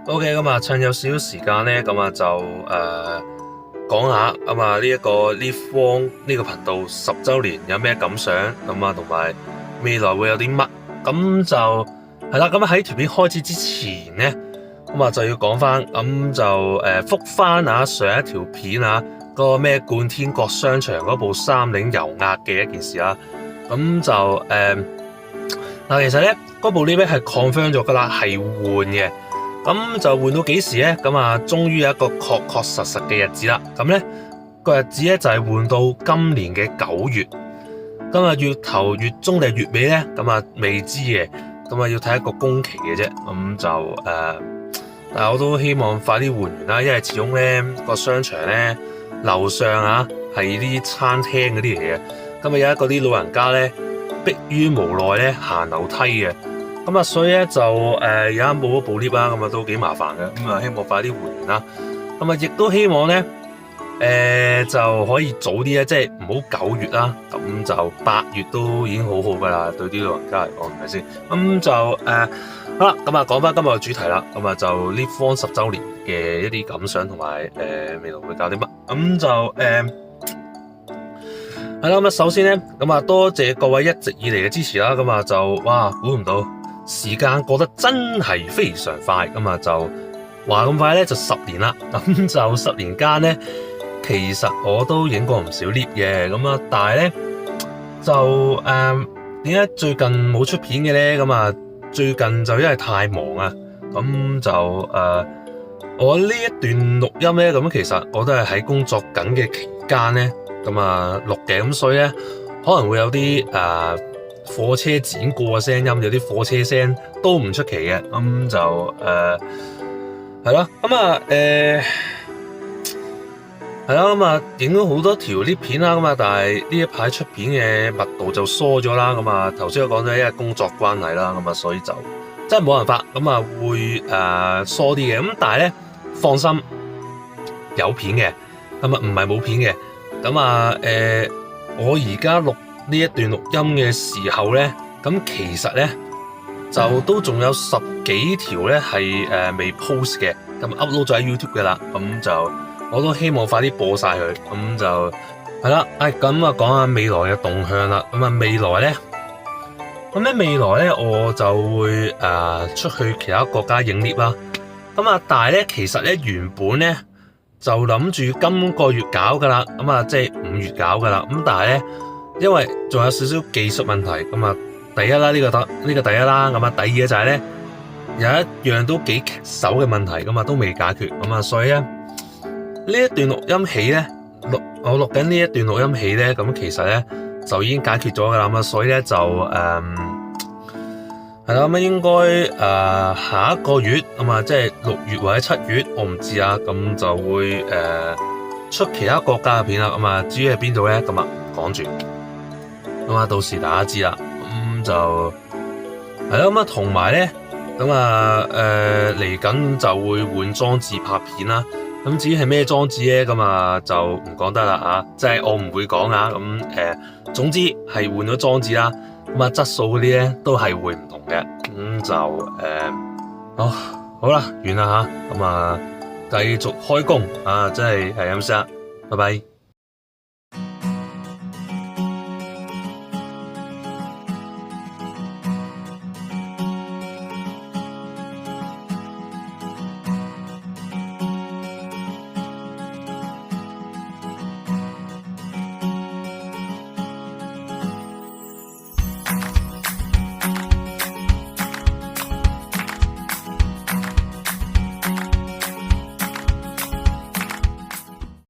OK，咁啊，趁有少少時間咧，咁啊就講下咁啊呢一個 Live One 呢個頻道10週年有咩感想，咁啊同埋未來會有啲乜，咁就係啦。咁喺條片開始之前咧，咁啊就要講翻，咁就覆翻啊上一條片啊嗰個咩冠天國商場嗰部三菱油壓嘅一件事啦。咁就嗱，其實咧嗰部 lift 係 confirm 咗噶啦，係換嘅。咁就換到幾時咧？咁啊，終於有一個確確實實嘅日子啦。咁咧個日子咧就係換到今年嘅9月。咁啊，月頭、月中定係月尾咧？咁啊未知嘅。咁啊要睇一個工期嘅啫。咁就但係我都希望快啲換完啦，因為始終咧個商場咧樓上啊係啲餐廳嗰啲嚟嘅。咁啊有一個啲老人家咧迫於無奈咧行樓梯嘅。咁啊，所以咧就而家冇咗部 lift 啦，咁啊都幾麻煩嘅。咁啊，希望快啲換完啦。咁啊，亦都希望咧就可以早啲咧，即係唔好9月啦。咁就8月都已經好好噶啦，對啲老人家嚟講，係咪先？咁就好啦。咁啊，講翻今日嘅主題啦。咁啊，就 Live One 10週年嘅一啲感想同埋未來會搞啲乜。咁就係啦。咁啊，首先咧，咁啊多謝各位一直以嚟嘅支持啦。咁啊就哇，估唔到時間過得真係非常快，咁啊就話咁快咧就10年啦。咁就10年間咧，其實我都影過唔少 lift 嘅，咁啊，但係咧就點解最近冇出片嘅咧？咁啊，最近就因為太忙啊，咁就我呢一段錄音咧，咁其實我都係喺工作緊嘅期間咧，咁啊錄嘅，咁所以咧可能會有啲貨車剪過嘅聲音，有啲貨車聲都唔出奇嘅。咁就係咯。咁啊係啦。咁啊影咗好多條 lift 片啦。咁啊但係呢一排出片嘅密度就疏咗啦。咁啊頭先我講咗因為工作關係啦，咁啊所以就真係冇辦法，咁啊會疏啲嘅。咁但係咧放心，有片嘅，咁啊唔係冇片嘅。咁啊我而家錄呢一段錄音嘅時候咧，咁其實咧就都仲有10幾條咧係未 post 嘅，咁 upload 咗喺 YouTube 嘅啦。咁就我都希望快啲播晒佢。咁就係啦。咁啊講下未來嘅動向啦。咁啊未來咧，我就會出去其他國家影 lift 啦。咁啊但係咧其實咧原本咧就諗住今個月搞噶啦，咁啊即係5月搞噶啦。咁但係咧因為仲有少少技術問題，咁啊第一啦，呢個第一啦。咁啊第二就係咧有一樣都幾棘手嘅問題，咁啊都未解決。咁啊所以咧呢一段錄音起咧我錄緊呢一段錄音起咧，咁其實咧就已經解決咗噶啦。咁啊所以咧就係啦。咁應該下一個月，咁啊即係6月或者7月，我唔知啊。咁就會出其他國家嘅片啦。咁啊至於係邊度咧，咁啊講住。咁啊，到時大家知啦。咁就係咯。咁啊，同埋咧，咁啊，嚟緊就會換裝置拍片啦。咁至於係咩裝置咧，咁啊就唔講得啦吓，即係我唔會講啊。咁總之係換咗裝置啦。咁啊，質素嗰啲咧都係會唔同嘅。咁就好啦，完啦吓。咁啊，繼續開工啊，真係咁先啦，拜拜。